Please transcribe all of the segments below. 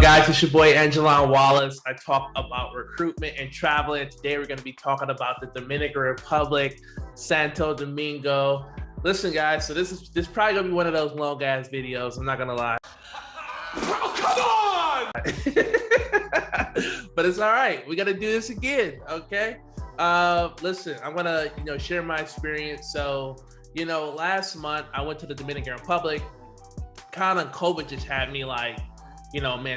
up, guys? It's your boy Aijalon Wallace. I talk about recruitment and traveling. Today, we're going to be talking about the Dominican Republic, Santo Domingo. Listen, guys. So this probably going to be one of those long ass videos. I'm not going to lie. Oh, come on! But it's all right. We got to do this again. Okay. Listen, I'm going to share my experience. So last month I went to the Dominican Republic. Kind of COVID just had me like,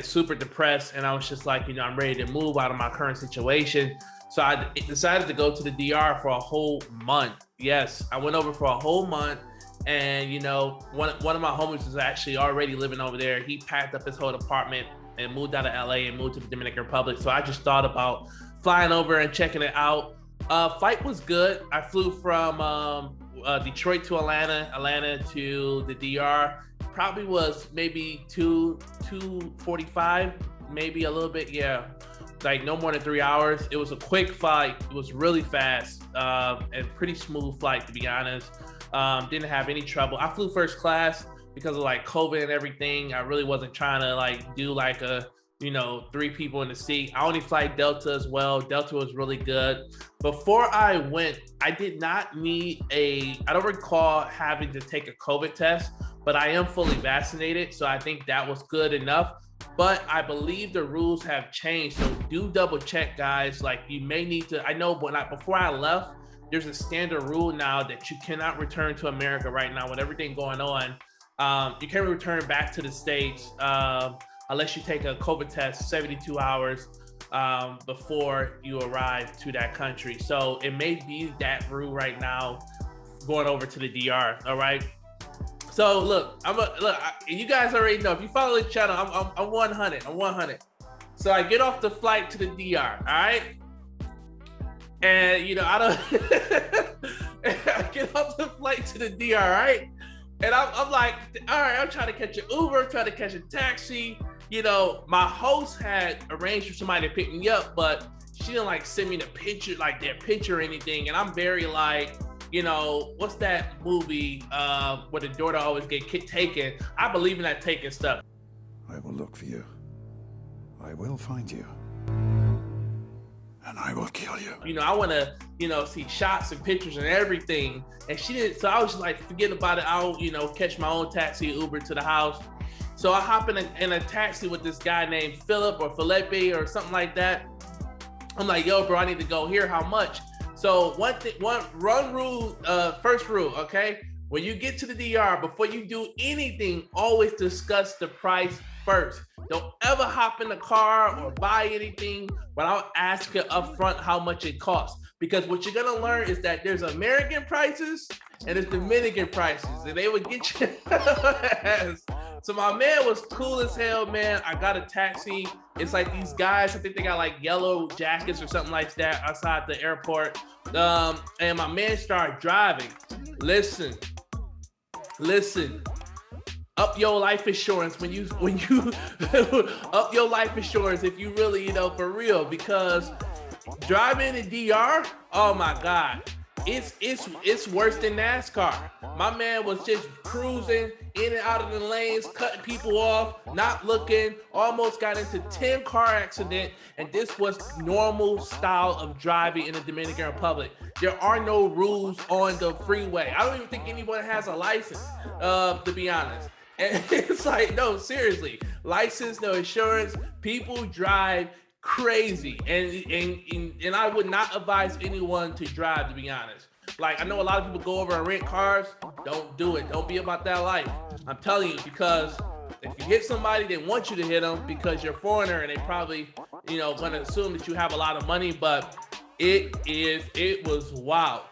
super depressed. And I was just like, I'm ready to move out of my current situation. So I decided to go to the DR for a whole month. Yes, I went over for a whole month. And, one of my homies was actually already living over there. He packed up his whole apartment and moved out of LA and moved to the Dominican Republic. So I just thought about flying over and checking it out. Flight was good. I flew from Detroit to Atlanta to the DR. Probably was maybe 2:45, maybe a little bit. Yeah, like no more than 3 hours. It was a quick flight. It was really fast and pretty smooth flight, to be honest. Didn't have any trouble. I flew first class because of like COVID and everything. I really wasn't trying to like do like a 3 people in the seat. I only fly Delta as well. Delta was really good. Before I went, I did not need I don't recall having to take a COVID test, but I am fully vaccinated. So I think that was good enough. But I believe the rules have changed. So do double check, guys. Like you may need to, I know before I left, there's a standard rule now that you cannot return to America right now with everything going on. You can't return back to the States unless you take a COVID test 72 hours before you arrive to that country. So it may be that rule right now going over to the DR. All right. So look, you guys already know, if you follow the channel, I'm 100. I'm 100. So I get off the flight to the DR. All right. And I don't. I get off the flight to the DR. All right. And I'm like, all right, I'm trying to catch an Uber, trying to catch a taxi. My host had arranged for somebody to pick me up, but she didn't like send me the picture, like their picture or anything. And I'm very like, what's that movie where the daughter always get taken? I believe in that taking stuff. I will look for you. I will find you. And I will kill you. I want to, see shots and pictures and everything. And she didn't, so I was just like, forget about it. I'll, catch my own taxi, Uber to the house. So I hop in a taxi with this guy named Philip or Felipe or something like that. I'm like, yo, bro, I need to go here. How much? So first rule, okay? When you get to the DR, before you do anything, always discuss the price first. Don't ever hop in the car or buy anything without asking up front how much it costs. Because what you're gonna learn is that there's American prices and there's Dominican prices, and they would get you. So my man was cool as hell, man. I got a taxi. It's like these guys, I think they got like yellow jackets or something like that outside the airport. And my man started driving. Listen. Up your life insurance when you up your life insurance if you really, for real, because driving in DR, oh my God, it's worse than NASCAR. My man was just cruising in and out of the lanes, cutting people off, not looking, almost got into 10 car accident, and this was normal style of driving in the Dominican Republic. There are no rules on the freeway. I don't even think anyone has a license, to be honest. And it's like, no, seriously, license, no insurance, people drive crazy. And I would not advise anyone to drive, to be honest. Like, I know a lot of people go over and rent cars. Don't do it. Don't be about that life. I'm telling you, because if you hit somebody, they want you to hit them because you're a foreigner and they probably, gonna assume that you have a lot of money, but it was wild.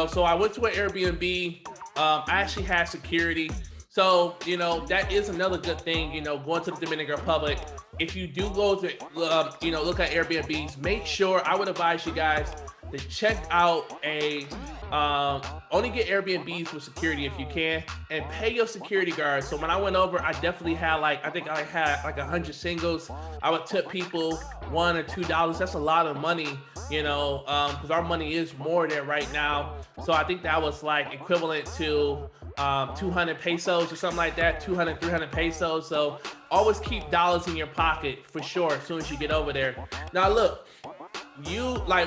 So I went to an Airbnb. I actually had security. So, that is another good thing, going to the Dominican Republic. If you do go to, look at Airbnbs, make sure, I would advise you guys, to check out only get Airbnbs with security if you can, and pay your security guards. So when I went over, I definitely had like, I think I had like 100 singles. I would tip people $1 or $2. That's a lot of money, because our money is more there right now. So I think that was like equivalent to 200 pesos or something like that, 200, 300 pesos. So always keep dollars in your pocket for sure as soon as you get over there. Now look,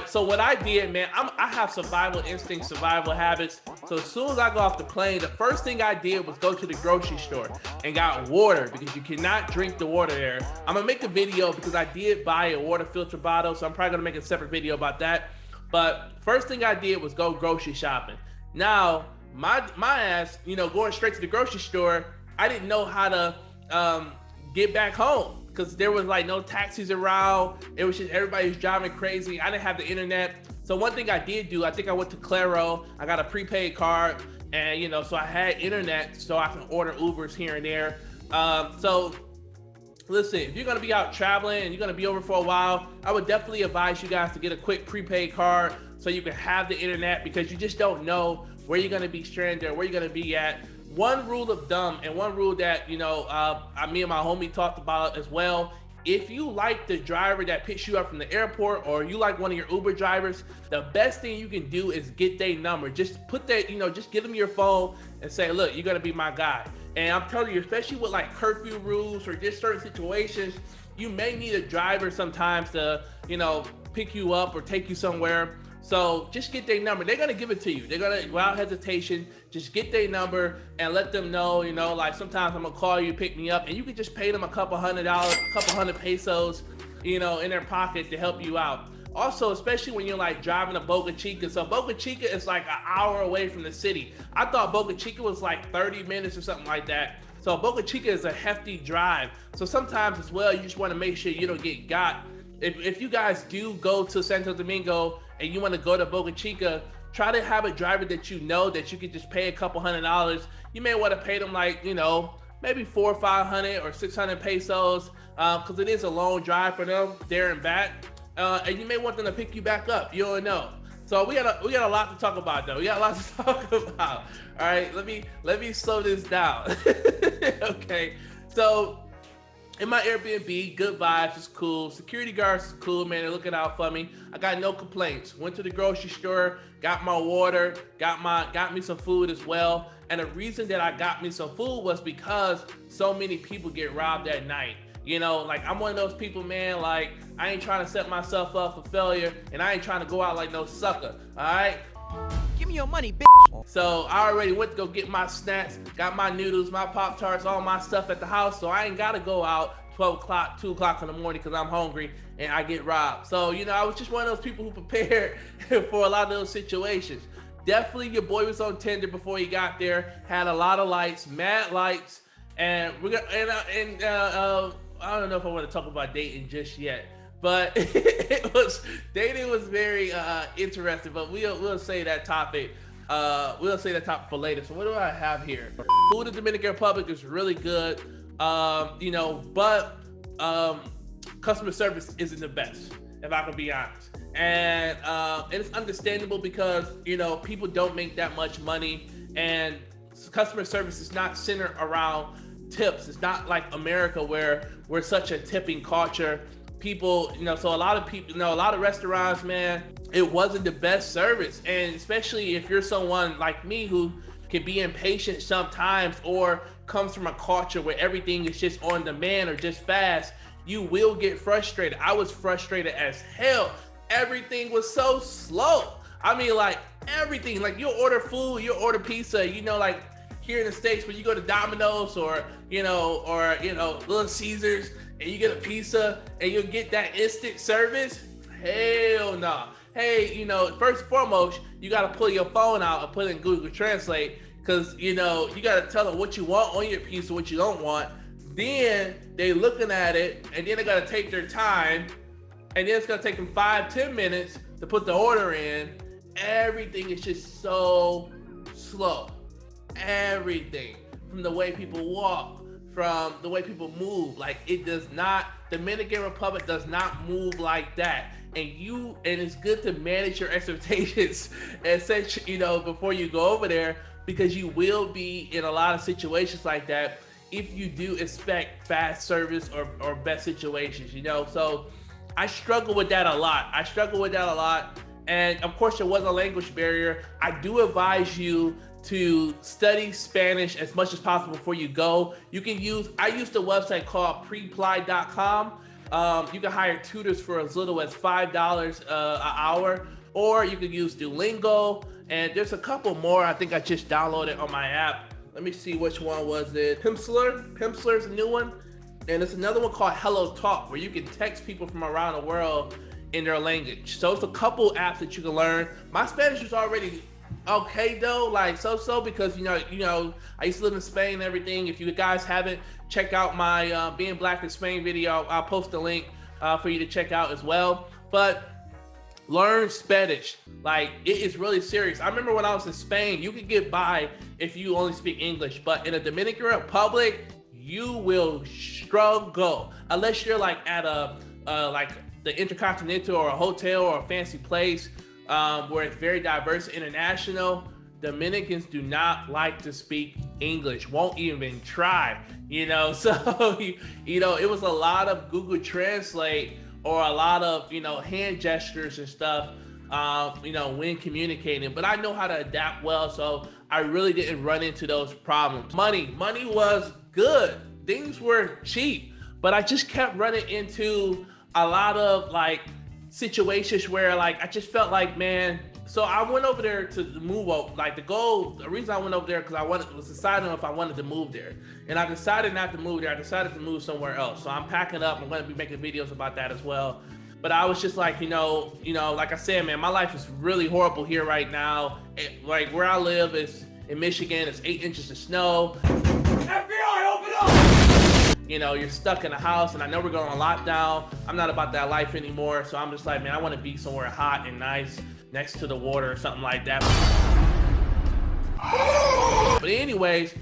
so what I did, man, I have survival instinct, survival habits. So as soon as I got off the plane, the first thing I did was go to the grocery store and got water, because you cannot drink the water there. I'm gonna make a video because I did buy a water filter bottle, so I'm probably gonna make a separate video about that. But first thing I did was go grocery shopping. Now my ass, going straight to the grocery store, I didn't know how to get back home, because there was like no taxis around. It was just everybody was driving crazy. I didn't have the internet. So one thing I did do, I think I went to Claro. I got a prepaid card, and so I had internet, so I can order Ubers here and there. So listen, if you're gonna be out traveling and you're gonna be over for a while, I would definitely advise you guys to get a quick prepaid card so you can have the internet, because you just don't know where you're gonna be stranded, where you're gonna be at. One rule of thumb, and one rule that me and my homie talked about as well: if you like the driver that picks you up from the airport, or you like one of your Uber drivers, the best thing you can do is get their number. Just put that, just give them your phone and say, look, you're gonna be my guy. And I'm telling you, especially with like curfew rules or just certain situations, you may need a driver sometimes to, pick you up or take you somewhere. So just get their number. They're gonna give it to you. They're gonna, without hesitation, just get their number and let them know, like sometimes I'm gonna call you, pick me up, and you can just pay them a couple $100, a couple 100 pesos, in their pocket to help you out. Also, especially when you're like driving to Boca Chica. So Boca Chica is like an hour away from the city. I thought Boca Chica was like 30 minutes or something like that. So Boca Chica is a hefty drive. So sometimes as well, you just wanna make sure you don't get got. If you guys do go to Santo Domingo and you want to go to Boca Chica, try to have a driver that that you can just pay a couple $100. You may want to pay them like, maybe 400 or 500 or 600 pesos, because it is a long drive for them there and back. And you may want them to pick you back up. You don't know. So we got a lot to talk about though. We got a lot to talk about. All right, let me slow this down. Okay, so in my Airbnb, good vibes, it's cool. Security guards is cool, man. They're looking out for me. I got no complaints. Went to the grocery store, got my water, got me some food as well. And the reason that I got me some food was because so many people get robbed at night. Like I'm one of those people, man, like I ain't trying to set myself up for failure, and I ain't trying to go out like no sucker, all right? Give me your money, bitch. So I already went to go get my snacks, got my noodles, my Pop-Tarts, all my stuff at the house, so I ain't gotta go out 12 o'clock, 2 o'clock in the morning because I'm hungry and I get robbed. So, I was just one of those people who prepared for a lot of those situations. Definitely your boy was on Tinder before he got there, had a lot of lights, mad lights, and we're gonna, I don't know if I want to talk about dating just yet, but dating was very interesting, but we'll say that topic. We'll say that topic for later. So what do I have here? Food in the Dominican Republic is really good, but customer service isn't the best, if I can be honest. And it's understandable because people don't make that much money, and customer service is not centered around tips. It's not like America where we're such a tipping culture. People, so a lot of people, a lot of restaurants, man, it wasn't the best service. And especially if you're someone like me who can be impatient sometimes, or comes from a culture where everything is just on demand or just fast, you will get frustrated. I was frustrated as hell. Everything was so slow. I mean, like everything, like you'll order food, you'll order pizza, like here in the States when you go to Domino's or Little Caesars and you get a pizza and you'll get that instant service. Hell no. Hey, first and foremost, you got to pull your phone out and put it in Google Translate, because you got to tell them what you want on your pizza, what you don't want. Then they looking at it, and then they got to take their time, and then it's going to take them 5-10 minutes to put the order in. Everything is just so slow. Everything, from the way people walk, from the way people move. Like, it does not, Dominican Republic does not move like that. And it's good to manage your expectations and set, before you go over there, because you will be in a lot of situations like that if you do expect fast service or best situations, So I struggle with that a lot. And of course, there was a language barrier. I do advise you to study Spanish as much as possible before you go. I used a website called preply.com. You can hire tutors for as little as $5 an hour, or you can use Duolingo. And there's a couple more I think I just downloaded on my app. Let me see, which one was it? Pimsleur is a new one. And there's another one called Hello Talk, where you can text people from around the world in their language. So it's a couple apps that you can learn. My Spanish is already okay though, like so, because I used to live in Spain and everything. If you guys haven't checked out my Being Black in Spain video, I'll post a link for you to check out as well. But learn Spanish. Like, it is really serious. I remember when I was in Spain, you could get by if you only speak English, but in the Dominican Republic, you will struggle unless you're like at a like the Intercontinental or a hotel or a fancy place where it's very diverse, international. Dominicans do not like to speak English, won't even try, So, it was a lot of Google Translate or a lot of, hand gestures and stuff, when communicating. But I know how to adapt well, so I really didn't run into those problems. Money was good. Things were cheap, but I just kept running into a lot of like situations where like I just felt like, man. So I went over there to move up. Like the reason I went over there because I was deciding if I wanted to move there, and I decided not to move there. I decided to move somewhere else. So I'm packing up. I'm going to be making videos about that as well. But I was just like, like I said, man, my life is really horrible here right now. Like where I live is in Michigan. It's 8 inches of snow. FBI, open up! You're stuck in a house, and I know we're going on lockdown. I'm not about that life anymore. So I'm just like, man, I want to be somewhere hot and nice, next to the water or something like that. But anyways,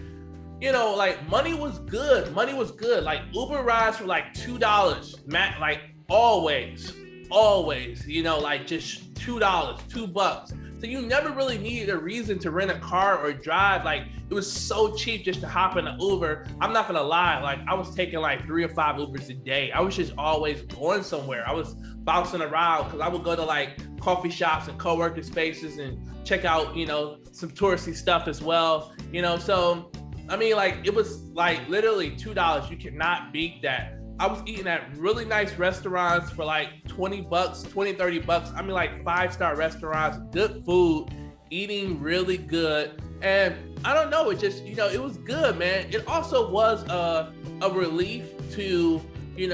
like money was good. Like Uber rides for like $2, like always, like just $2, $2. So you never really needed a reason to rent a car or drive. Like it was so cheap just to hop in an Uber. I'm not gonna lie, like I was taking like 3 or 5 Ubers a day. I was just always going somewhere. I was bouncing around because I would go to like coffee shops and co-working spaces and check out, some touristy stuff as well. So I mean, like it was like literally $2. You cannot beat that. I was eating at really nice restaurants for like $20, $20, $30. I mean, like 5-star restaurants, good food, eating really good. And I don't know, it just, it was good, man. It also was a relief to, in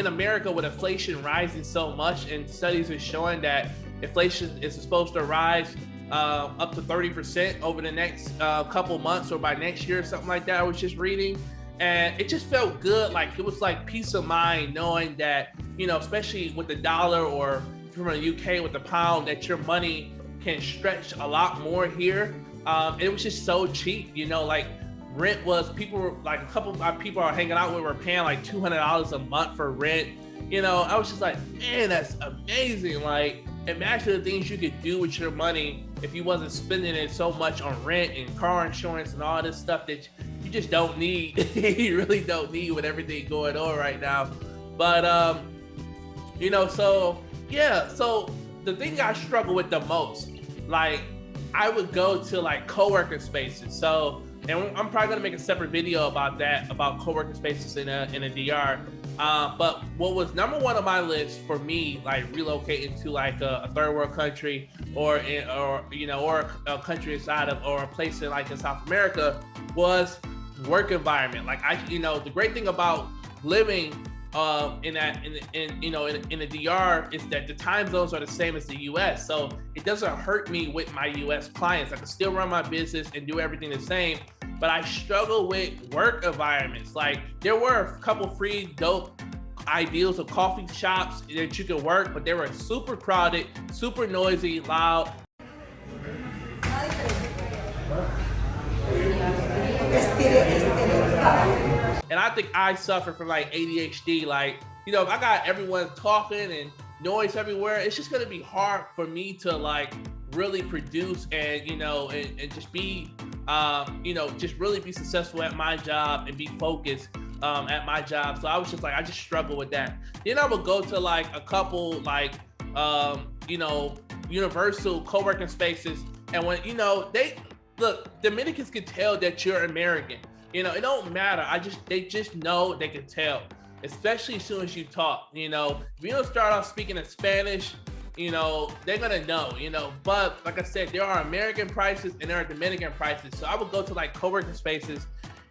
America with inflation rising so much, and studies are showing that inflation is supposed to rise up to 30% over the next couple months or by next year or something like that. I was just reading. And it just felt good. Like it was like peace of mind knowing that, especially with the dollar or from the UK with the pound, that your money can stretch a lot more here. It was just so cheap, like rent was, people were like, a couple of people are hanging out with were paying like $200 a month for rent. I was just like, man, that's amazing. Like imagine the things you could do with your money if you wasn't spending it so much on rent and car insurance and all this stuff that you just don't need. You really don't need with everything going on right now. But so yeah, so the thing I struggle with the most, like I would go to like co-working spaces. So, and I'm probably gonna make a separate video about that, about co-working spaces in a DR. But what was number one on my list for me, like relocating to like a third world country or a country inside of, or a place in like in South America, was work environment. Like the great thing about living in the DR is that the time zones are the same as the US. So it doesn't hurt me with my US clients. I can still run my business and do everything the same, but I struggle with work environments. Like there were a couple free dope ideals of coffee shops that you could work, but they were super crowded, super noisy, loud. Estire. And I think I suffer from like ADHD. Like, you know, if I got everyone talking and noise everywhere, it's just gonna be hard for me to like really produce and, you know, and just be, you know, just really be successful at my job and be focused at my job. So I was just like, I just struggle with that. Then I would go to like a couple like, you know, universal co-working spaces. And when, you know, look, Dominicans can tell that you're American. You know, it don't matter. They just know, they can tell, especially as soon as you talk. You know, if you don't start off speaking in Spanish, you know, they're gonna know, you know. But like I said, there are American prices and there are Dominican prices. So I would go to like co-working spaces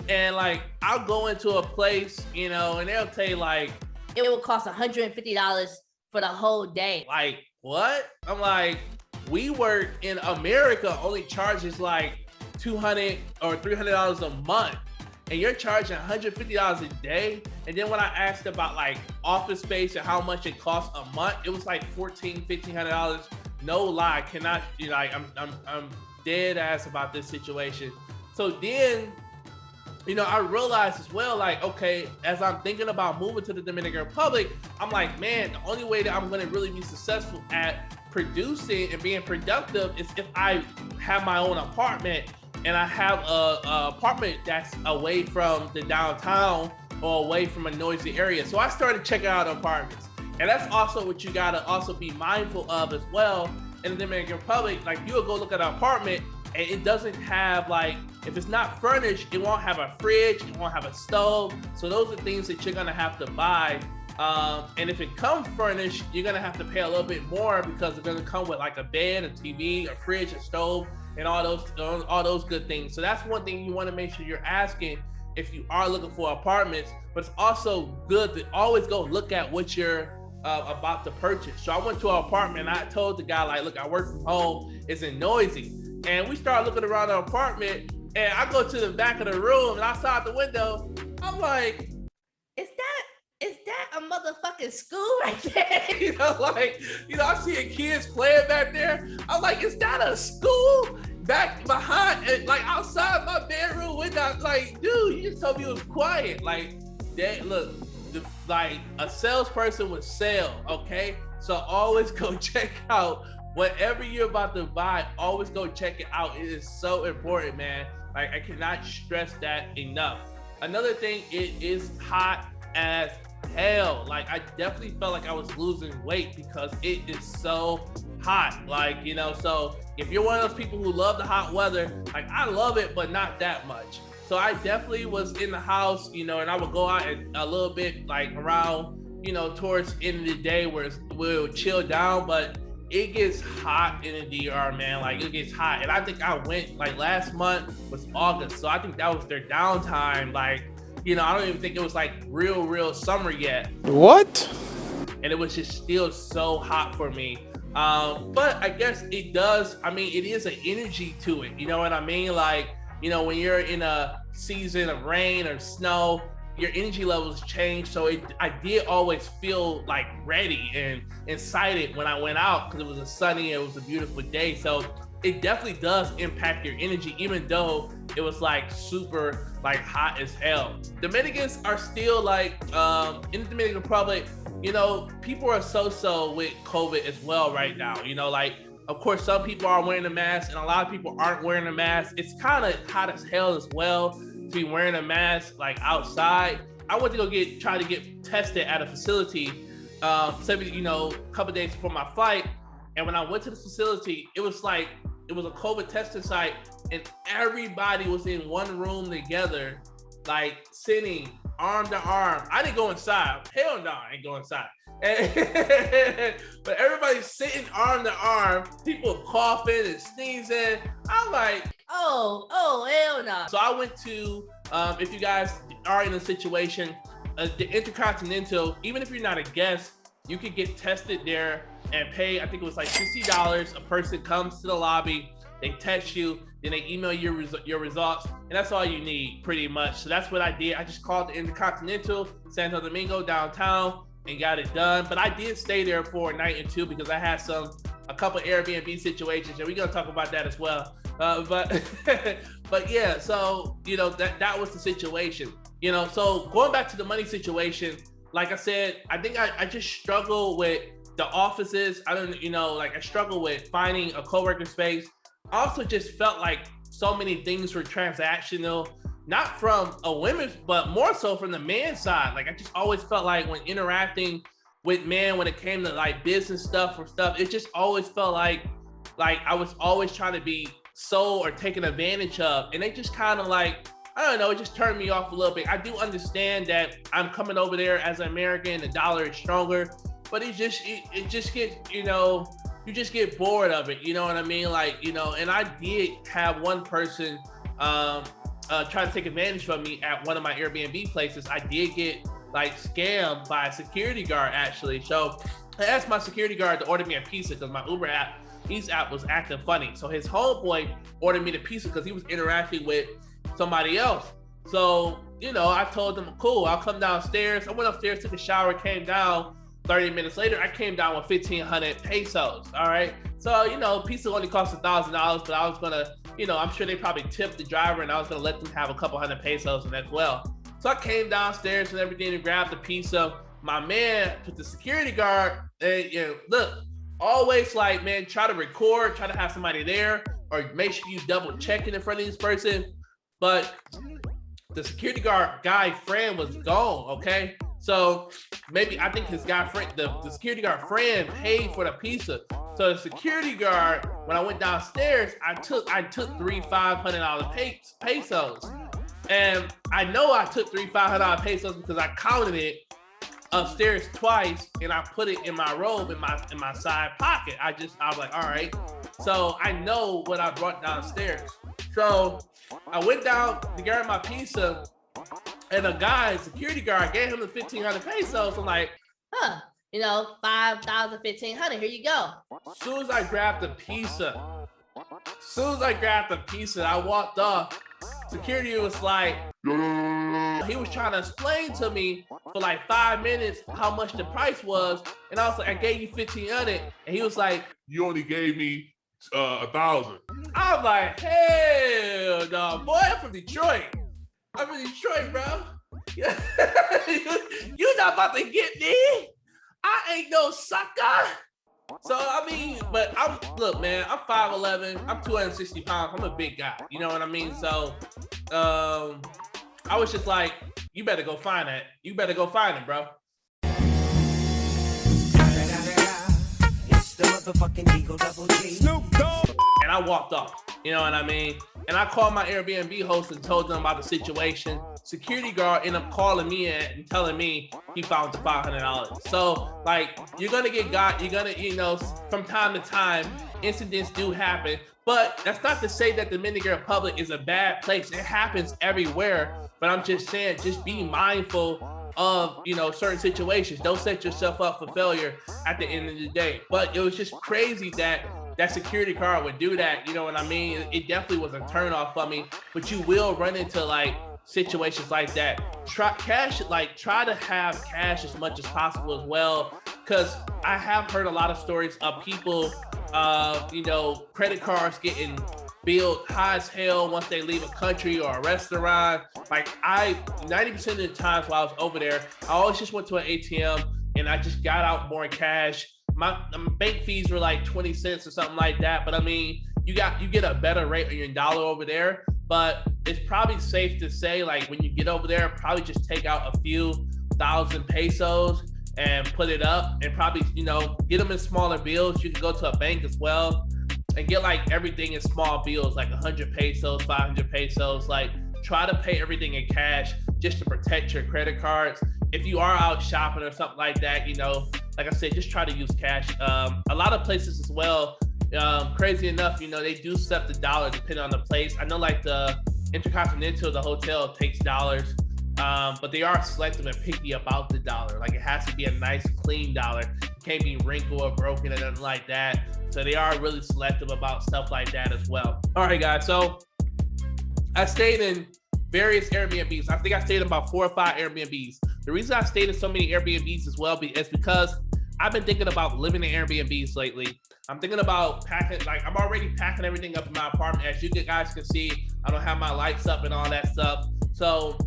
and like, I'll go into a place, you know, and they'll say like, it will cost $150 for the whole day. Like, what? I'm like, we work in America only charges like $200 or $300 a month, and you're charging $150 a day. And then when I asked about like office space and how much it costs a month, it was like $1,500. No lie, cannot, you know, like, I'm dead ass about this situation. So then, you know, I realized as well, like, okay, as I'm thinking about moving to the Dominican Republic, I'm like, man, the only way that I'm gonna really be successful at producing and being productive is if I have my own apartment and I have a apartment that's away from the downtown or away from a noisy area. So I started checking out apartments. And that's also what you gotta also be mindful of as well in the Dominican Republic. Like, you'll go look at an apartment and it doesn't have, like, if it's not furnished, it won't have a fridge, it won't have a stove. So those are things that you're gonna have to buy. And if it comes furnished, you're gonna have to pay a little bit more because it's gonna come with like a bed, a TV, a fridge, a stove, and all those good things. So that's one thing you want to make sure you're asking if you are looking for apartments. But it's also good to always go look at what you're about to purchase. So I went to an apartment and I told the guy, like, look, I work from home, it's in noisy. And we started looking around the apartment and I go to the back of the room and outside the window, I'm like, Is that a motherfucking school right there? you know, like, you know, I'm seeing kids playing back there. I'm like, is that a school back behind, like outside my bedroom window? Like, dude, you just told me it was quiet. Like, that, look, like a salesperson would sell, okay? So always go check out whatever you're about to buy. Always go check it out. It is so important, man. Like, I cannot stress that enough. Another thing, it is hot as hell. Like, I definitely felt like I was losing weight because it is so hot. Like, you know, so if you're one of those people who love the hot weather, like, I love it, but not that much. So I definitely was in the house, you know, and I would go out and a little bit like around, you know, towards the end of the day where we'll chill down, but it gets hot in the DR, man. Like, it gets hot. And I think I went, like, last month was August. So I think that was their downtime. Like, you know, I don't even think it was like real summer yet. What? And it was just still so hot for me. But I guess it does, I mean, it is an energy to it. You know what I mean? Like, you know, when you're in a season of rain or snow, your energy levels change. So I did always feel like ready and excited when I went out because it was a sunny, it was a beautiful day. So it definitely does impact your energy, even though it was like super like hot as hell. Dominicans are still like, in the Dominican Republic, you know, people are so with COVID as well right now. You know, like, of course, some people are wearing a mask and a lot of people aren't wearing a mask. It's kind of hot as hell as well to be wearing a mask like outside. I went to go try to get tested at a facility, you know, a couple days before my flight. And when I went to the facility, it was a COVID testing site and everybody was in one room together, like sitting arm to arm. I didn't go inside. Hell no, I ain't go inside. But everybody's sitting arm to arm, people coughing and sneezing. I'm like, oh, hell no. So I went to, if you guys are in a situation, the Intercontinental, even if you're not a guest, you could get tested there and pay, I think it was like $60. A person comes to the lobby, they test you, then they email your results, and that's all you need pretty much. So that's what I did. I just called the Intercontinental, Santo Domingo, downtown, and got it done. But I did stay there for a night or two because I had some a couple Airbnb situations, and we're gonna talk about that as well. But but yeah, so you know that was the situation. You know, so going back to the money situation, like I said, I think I just struggle with the offices. I don't, you know, like I struggle with finding a co-working space. I also just felt like so many things were transactional, not from a women's, but more so from the man's side. Like I just always felt like when interacting with men, when it came to like business stuff or stuff, it just always felt like I was always trying to be sold or taken advantage of. And they just kind of like, I don't know, it just turned me off a little bit. I do understand that I'm coming over there as an American, the dollar is stronger, but it just gets, you know, you just get bored of it, you know what I mean? Like, you know, and I did have one person try to take advantage of me at one of my Airbnb places. I did get like scammed by a security guard actually. So I asked my security guard to order me a pizza because my Uber app, his app was acting funny. So his homeboy ordered me the pizza because he was interacting with somebody else. So, you know, I told him, cool, I'll come downstairs. I went upstairs, took a shower, came down. 30 minutes later, I came down with 1,500 pesos, all right? So, you know, pizza only cost $1,000, but I was gonna, you know, I'm sure they probably tipped the driver and I was gonna let them have a couple hundred pesos and as well. So I came downstairs and everything and grabbed the pizza. My man, with the security guard, and, you know, look, always like, man, try to record, try to have somebody there, or make sure you double check it in front of this person. But the security guard guy friend was gone, okay? So maybe I think his guy friend, the security guard friend paid for the pizza. So the security guard, when I went downstairs, I took three $500 pesos. And I know I took three $500 pesos because I counted it upstairs twice and I put it in my robe in my side pocket. I was like, all right. So I know what I brought downstairs. So I went down to grab my pizza, and a guy, security guard, gave him the 1,500 pesos. I'm like, you know, 5,000, 1,500. Here you go. As soon as I grabbed the pizza, I walked off. Security was like, he was trying to explain to me for like 5 minutes how much the price was, and I was like, I gave you 1,500, and he was like, you only gave me 1,000. I'm like, hell no, boy, I'm from Detroit. Bro. You not about to get me. I ain't no sucker. So, I mean, but look, man, I'm 5'11", I'm 260 pounds, I'm a big guy, you know what I mean? So, I was just like, you better go find that. You better go find it, bro. It's the motherfucking Eagle Double G. Snoop Dogg. And I walked off, you know what I mean? And I called my Airbnb host and told them about the situation. Security guard ended up calling me and telling me he found the $500. So, like, you're gonna get got, you're gonna, you know, from time to time, incidents do happen. But that's not to say that the Dominican Republic is a bad place. It happens everywhere. But I'm just saying, just be mindful of, you know, certain situations. Don't set yourself up for failure at the end of the day. But it was just crazy that security guard would do that, you know what I mean? It definitely was a turn off for me, but you will run into like situations like that. Try to have cash as much as possible as well, because I have heard a lot of stories of people, you know, credit cards getting billed high as hell once they leave a country or a restaurant. Like 90% of the times while I was over there, I always just went to an ATM and I just got out more cash. My bank fees were like 20 cents or something like that. But I mean, you get a better rate on your dollar over there. But it's probably safe to say, like, when you get over there, probably just take out a few thousand pesos and put it up, and probably, you know, get them in smaller bills. You can go to a bank as well and get like everything in small bills, like 100 pesos, 500 pesos. Like, try to pay everything in cash just to protect your credit cards. If you are out shopping or something like that, you know, like I said, just try to use cash. A lot of places as well, crazy enough, you know, they do accept the dollar depending on the place. I know like the Intercontinental, the hotel takes dollars, but they are selective and picky about the dollar. Like, it has to be a nice, clean dollar. It can't be wrinkled or broken or nothing like that. So they are really selective about stuff like that as well. All right, guys. So I stayed in various Airbnbs. I think I stayed in about 4 or 5 Airbnbs. The reason I stayed in so many Airbnbs as well is because I've been thinking about living in Airbnbs lately. I'm thinking about packing, like I'm already packing everything up in my apartment. As you guys can see, I don't have my lights up and all that stuff. So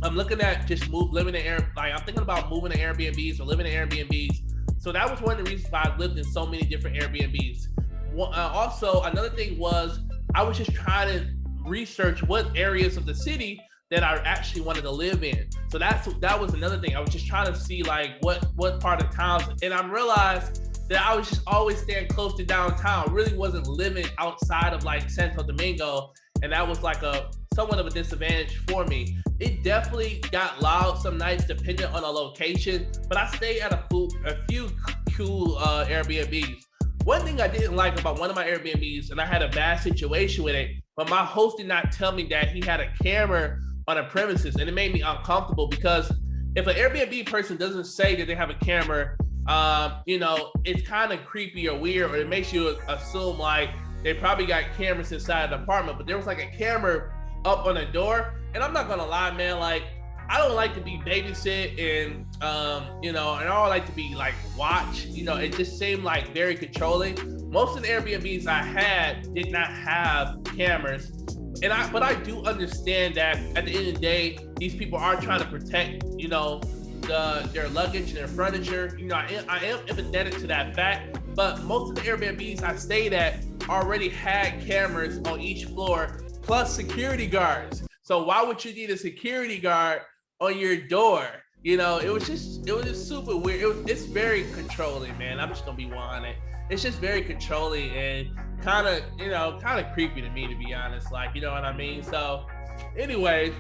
I'm looking at just living in I'm thinking about moving to Airbnbs or living in Airbnbs. So that was one of the reasons why I lived in so many different Airbnbs. Also, another thing was I was just trying to research what areas of the city that I actually wanted to live in. So that was another thing. I was just trying to see like what part of towns, and I realized that I was just always staying close to downtown. Really wasn't living outside of like Santo Domingo, and that was like somewhat of a disadvantage for me. It definitely got loud some nights depending on the location, but I stayed at a few cool Airbnbs. One thing I didn't like about one of my Airbnbs, and I had a bad situation with it, but my host did not tell me that he had a camera on the premises, and it made me uncomfortable because if an Airbnb person doesn't say that they have a camera, it's kind of creepy or weird, or it makes you assume like they probably got cameras inside the apartment. But there was like a camera up on the door, and I'm not gonna lie, man, like I don't like to be babysit and and I don't like to be like watched. It just seemed like very controlling. Most of the Airbnbs I had did not have cameras. But I do understand that at the end of the day, these people are trying to protect, their luggage and their furniture. I am empathetic to that fact, but most of the Airbnbs I stayed at already had cameras on each floor, plus security guards. So why would you need a security guard on your door? It was just super weird. It's very controlling, man. I'm just gonna be 100. It's just very controlling and kind of creepy to me, to be honest. Like, you know what I mean? So anyways,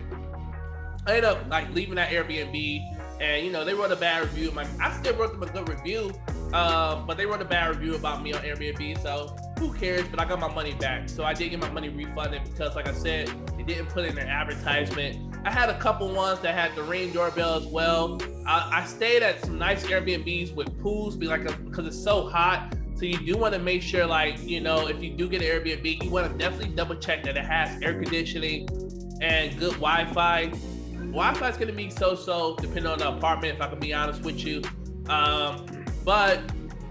I ended up like leaving that Airbnb, and they wrote a bad review. I still wrote them a good review, but they wrote a bad review about me on Airbnb. So who cares? But I got my money back. So I did get my money refunded because, like I said, they didn't put in an advertisement. I had a couple ones that had the Ring doorbell as well. I stayed at some nice Airbnbs with pools, because it's so hot. So you do want to make sure, like, if you do get an Airbnb, you want to definitely double check that it has air conditioning and good Wi-Fi. Wi-Fi is going to be so-so depending on the apartment, if I can be honest with you. But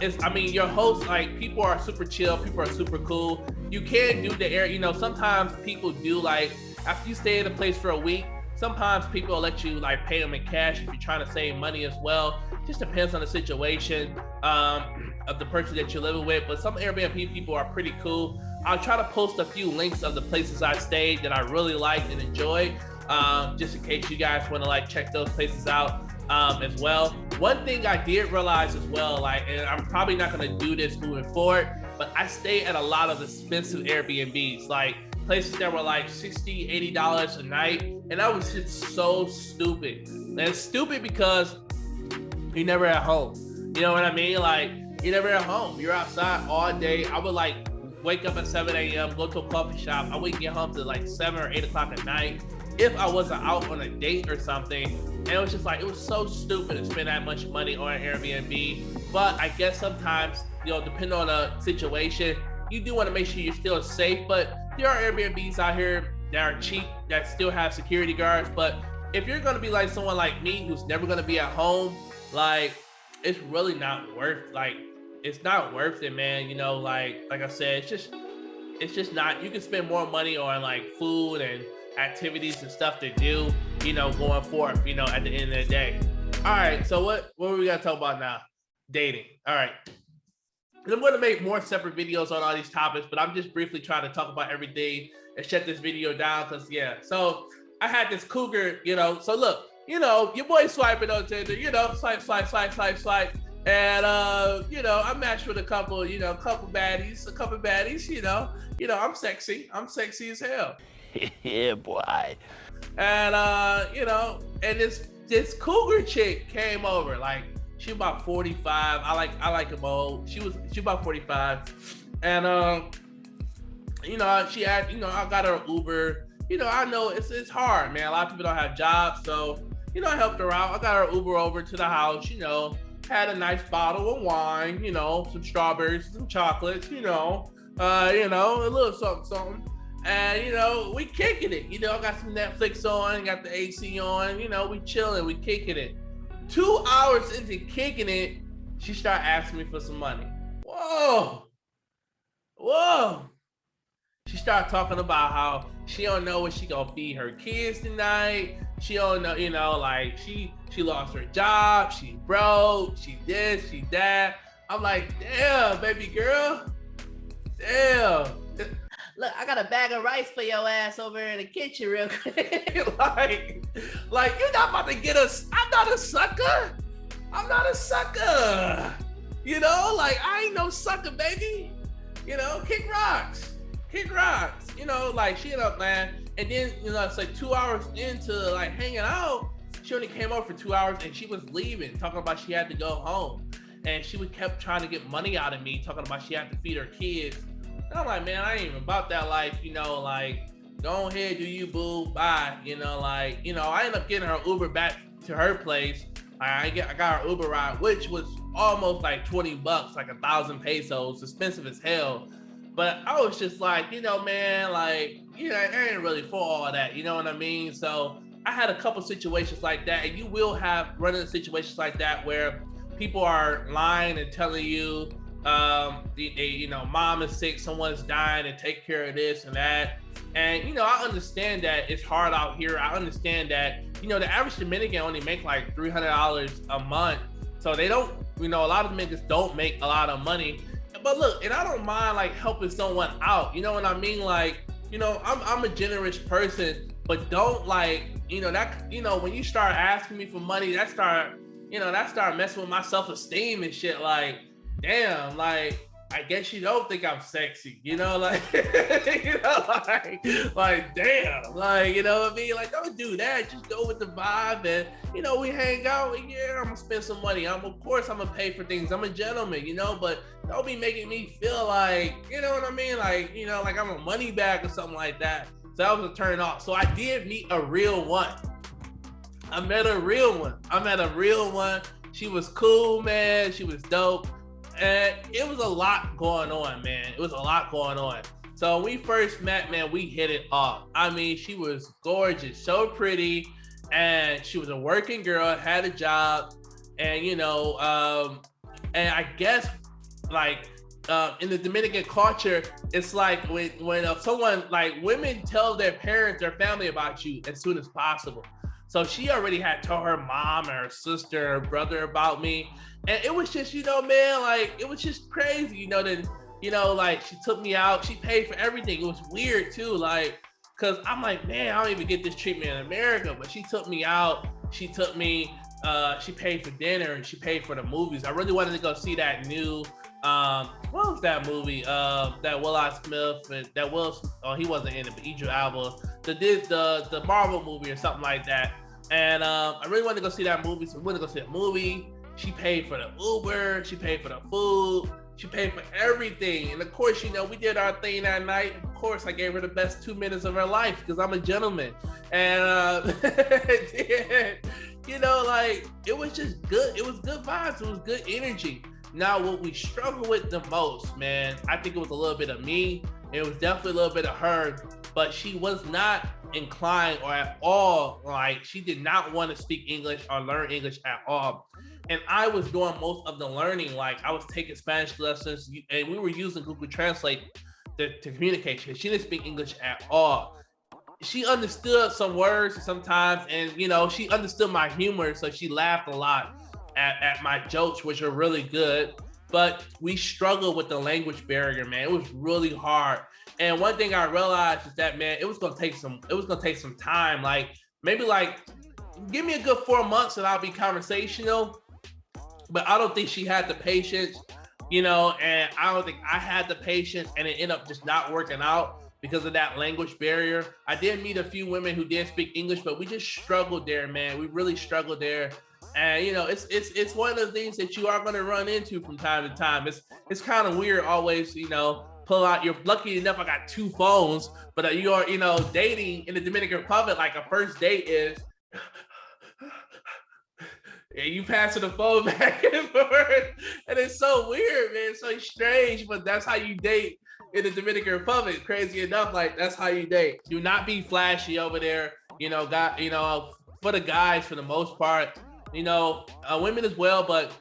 your host, like, people are super chill, people are super cool. You can do the air, sometimes people do, like, after you stay in a place for a week, sometimes people will let you like pay them in cash if you're trying to save money as well. Just depends on the situation of the person that you're living with. But some Airbnb people are pretty cool. I'll try to post a few links of the places I stayed that I really liked and enjoyed, just in case you guys want to like check those places out as well. One thing I did realize as well, like, and I'm probably not going to do this moving forward, but I stay at a lot of expensive Airbnbs, like places that were like $60, $80 a night. And that was just so stupid. And it's stupid because you're never at home. You know what I mean? Like, you're never at home. You're outside all day. I would like wake up at 7 a.m., go to a coffee shop. I wouldn't get home till like 7 or 8 o'clock at night if I wasn't out on a date or something. And it was just like, it was so stupid to spend that much money on an Airbnb. But I guess sometimes, depending on the situation, you do want to make sure you're still safe. But there are Airbnbs out here that are cheap, that still have security guards. But if you're going to be like someone like me who's never going to be at home, like, it's really not worth, like, it's not worth it, man. Like I said, it's just not. You can spend more money on like food and activities and stuff to do, going forth, at the end of the day. All right, so what we got to talk about now? Dating. All right. I'm going to make more separate videos on all these topics, but I'm just briefly trying to talk about everything and shut this video down because, so I had this cougar, so look, your boy swiping on Tinder, swipe. And, I matched with a couple baddies, I'm sexy as hell. Yeah, boy. And, and this cougar chick came over, like, she about 45. I like them old. She about 45. And, she had, I got her an Uber. I know it's hard, man. A lot of people don't have jobs. So, I helped her out. I got her Uber over to the house, had a nice bottle of wine, some strawberries, some chocolates, a little something. And, we kicking it. I got some Netflix on, got the AC on, we chilling, we kicking it. 2 hours into kicking it, She started asking me for some money. Whoa. She started talking about how she don't know what she gonna feed her kids tonight. She don't know, like she lost her job, she broke, she this, she that. I'm like, damn, baby girl. Damn. Look, I got a bag of rice for your ass over in the kitchen real quick. like you're not about to get us. I'm not a sucker. Like I ain't no sucker, baby. Kick rocks. Like she ended up, man. And then, it's like 2 hours into like hanging out, she only came over for 2 hours and she was leaving, talking about she had to go home. And she kept trying to get money out of me, talking about she had to feed her kids. And I'm like, man, I ain't even about that life, like, go ahead, do you, boo, bye. I ended up getting her Uber back to her place. I got her Uber ride, which was almost like $20, like 1,000 pesos, expensive as hell. But I was just like, man, like, I ain't really for all that, you know what I mean? So I had a couple situations like that, and you will run into situations like that where people are lying and telling you, mom is sick, someone's dying, and take care of this and that. And, I understand that it's hard out here. I understand that, the average Dominican only make like $300 a month. So they don't, a lot of Dominicans don't make a lot of money. But look, and I don't mind like helping someone out. You know what I mean? Like, I'm a generous person, but don't like, when you start asking me for money, that start messing with my self-esteem and shit. Like, damn, like, I guess you don't think I'm sexy, like, like, damn, like, you know what I mean? Like, don't do that. Just go with the vibe and, we hang out and yeah, I'm gonna spend some money. Of course I'm gonna pay for things. I'm a gentleman, but don't be making me feel like, you know what I mean? Like, like I'm a money bag or something like that. So that was a turn off. So I did meet a real one. I met a real one. She was cool, man. She was dope. And it was a lot going on, man. So when we first met, man, we hit it off. I mean, she was gorgeous, so pretty, and she was a working girl, had a job, and and I guess like in the Dominican culture, it's like when someone, like, women tell their parents, their family about you as soon as possible. So she already had told her mom and her sister, her brother about me. And it was just, man, like, it was just crazy, then, like, she took me out, she paid for everything. It was weird too, like, cause I'm like, man, I don't even get this treatment in America, but she took me out, she paid for dinner, and she paid for the movies. I really wanted to go see that new, what was that movie? That Will Smith, and he wasn't in it, but Idris Elba, the Marvel movie or something like that. And I really wanted to go see that movie, so we went to go see the movie. She paid for the Uber, she paid for the food, she paid for everything. And of course, we did our thing that night. Of course, I gave her the best 2 minutes of her life because I'm a gentleman. And like, it was just good. It was good vibes. It was good energy. Now, what we struggle with the most, man, I think it was a little bit of me. It was definitely a little bit of her, but she was not inclined or at all, like, she did not want to speak English or learn English at all. And I was doing most of the learning. Like, I was taking Spanish lessons, and we were using Google Translate to communicate. She didn't speak English at all. She understood some words sometimes, and she understood my humor, so she laughed a lot at my jokes, which are really good. But we struggled with the language barrier, man. It was really hard. And one thing I realized is that, man, it was gonna take some time. Like, maybe like, give me a good 4 months and I'll be conversational. But I don't think she had the patience, and I don't think I had the patience, and it ended up just not working out because of that language barrier. I did meet a few women who did speak English, but we just struggled there, man. We really struggled there. And it's one of the things that you are going to run into from time to time. It's kind of weird always, pull out. You're lucky enough I got 2 phones, but you are, dating in the Dominican Republic, like a first date is, and you passing the phone back and forth, and it's so weird, man. It's so strange, but that's how you date in the Dominican Republic. Crazy enough, like, that's how you date. Do not be flashy over there, for the guys, for the most part, women as well, but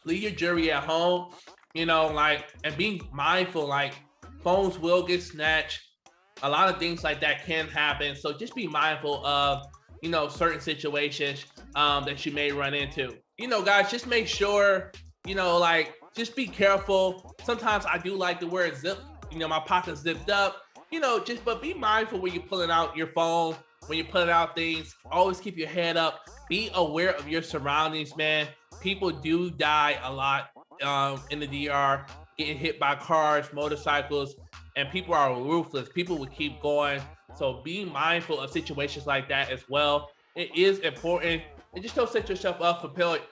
leave your jewelry at home, like, and be mindful, like phones will get snatched. A lot of things like that can happen. So just be mindful of, certain situations that you may run into. Guys, just make sure, like, just be careful. Sometimes I do like to wear a zip, my pocket's zipped up, but be mindful when you're pulling out your phone, when you're pulling out things. Always keep your head up. Be aware of your surroundings, man. People do die a lot in the DR, getting hit by cars, motorcycles, and people are ruthless. People will keep going. So be mindful of situations like that as well. It is important. And just don't set yourself up for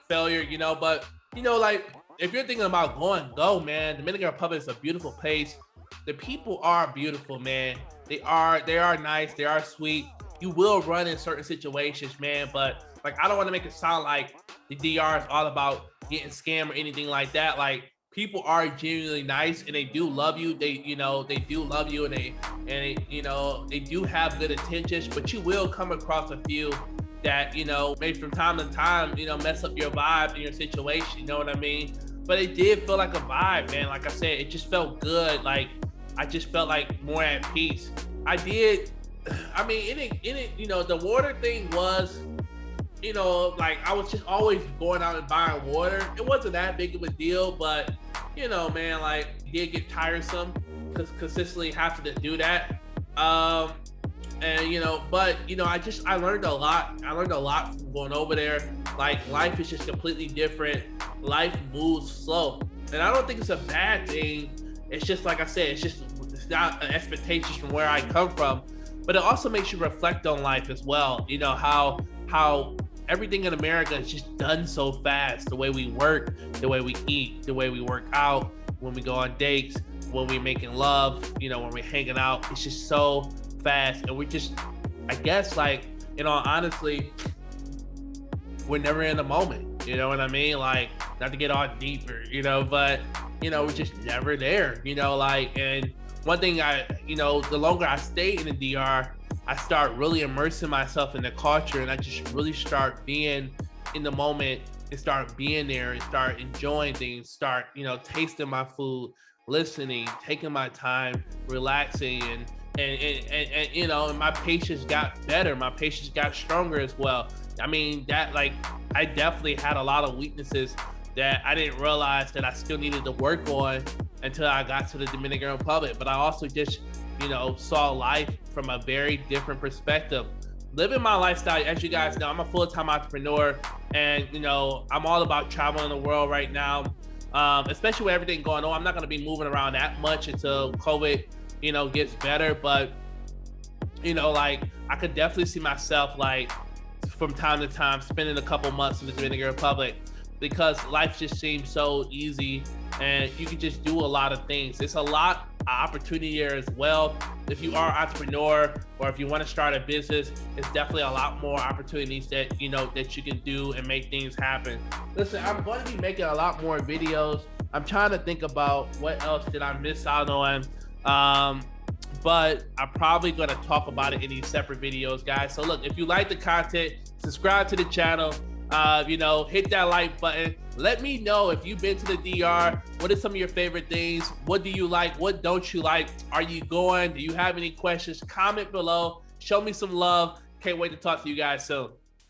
failure, but, like, if you're thinking about going, go, man. Dominican Republic is a beautiful place. The people are beautiful, man. They are nice. They are sweet. You will run in certain situations, man, but like, I don't want to make it sound like the DR is all about getting scammed or anything like that. Like, people are genuinely nice and they do love you. They do love you, and they do have good intentions, but you will come across a few that, maybe from time to time, mess up your vibe and your situation, you know what I mean? But it did feel like a vibe, man. Like I said, it just felt good. Like, I just felt like more at peace. I did. I mean, the water thing was, like, I was just always going out and buying water. It wasn't that big of a deal, but, man, like, it did get tiresome because consistently having to do that. But, I learned a lot. I learned a lot from going over there. Like, life is just completely different. Life moves slow. And I don't think it's a bad thing. It's just, like I said, it's not an expectation from where I come from. But it also makes you reflect on life as well. How everything in America is just done so fast. The way we work, the way we eat, the way we work out, when we go on dates, when we're making love, when we're hanging out. It's just so fast. And we're just, I guess, like, honestly, we're never in the moment. You know what I mean? Like, not to get all deeper, but, we're just never there, and one thing the longer I stay in the DR, I start really immersing myself in the culture, and I just really start being in the moment and start being there and start enjoying things, start, tasting my food, listening, taking my time, relaxing, and my patience got better. My patience got stronger as well. I mean, I definitely had a lot of weaknesses that I didn't realize that I still needed to work on until I got to the Dominican Republic. But I also just, saw life from a very different perspective. Living my lifestyle, as you guys know, I'm a full-time entrepreneur, and, I'm all about traveling the world right now, especially with everything going on. I'm not going to be moving around that much until COVID, gets better. But, like, I could definitely see myself, like, from time to time, spending a couple months in the Dominican Republic, because life just seems so easy and you can just do a lot of things. It's a lot of opportunity here as well. If you are an entrepreneur or if you want to start a business, it's definitely a lot more opportunities that that you can do and make things happen. Listen, I'm going to be making a lot more videos. I'm trying to think about what else did I miss out on. But I'm probably going to talk about it in these separate videos, guys. So look, if you like the content, subscribe to the channel. Hit that like button. Let me know if you've been to the DR. What are some of your favorite things? What do you like? What don't you like? Are you going? Do you have any questions? Comment below. Show me some love. Can't wait to talk to you guys soon.